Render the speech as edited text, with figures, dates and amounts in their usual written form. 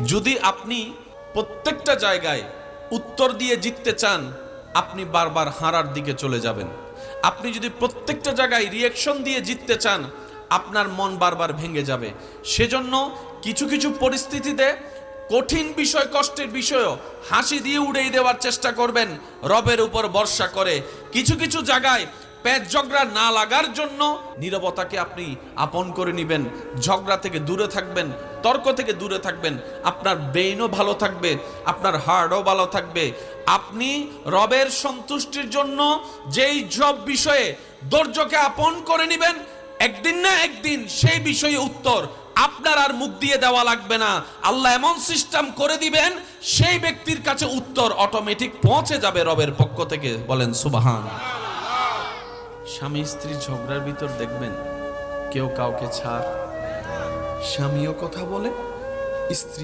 যদি আপনি প্রত্যেকটা জায়গায় উত্তর দিয়ে জিততে চান, আপনি বারবার হারার দিকে চলে যাবেন। আপনি যদি প্রত্যেকটা জায়গায় রিয়াকশন দিয়ে জিততে চান, আপনার মন বারবার ভেঙে যাবে। সেজন্য কিছু কিছু পরিস্থিতিতে কঠিন বিষয়, কষ্টের বিষয়ও হাসি দিয়ে উড়িয়ে দেওয়ার চেষ্টা করবেন রবের উপর ভরসা করে। কিছু কিছু জায়গায় পেট ঝগড়া না লাগার জন্য নীরবতাকে আপনি আপন করে নেবেন, ঝগড়া থেকে দূরে থাকবেন, তর্ক থেকে দূরে থাকবেন। আপনার ব্রেইনও ভালো থাকবে, আপনার হার্টও ভালো থাকবে। আপনি রবের সন্তুষ্টির জন্য যেই সব বিষয়ে ধৈর্যকে আপন করে নেবেন, একদিন না একদিন সেই বিষয়ে উত্তর আপনার আর মুখ দিয়ে দেওয়া লাগবে না। আল্লাহ এমন সিস্টেম করে দিবেন, সেই ব্যক্তির কাছে উত্তর অটোমেটিক পৌঁছে যাবে রবের পক্ষ থেকে। বলেন সুবহান। স্বামী স্ত্রী ঝগড়ার ভিতর দেখবেন কেউ কাউকে ছাড়, স্বামীও কথা বলে, স্ত্রী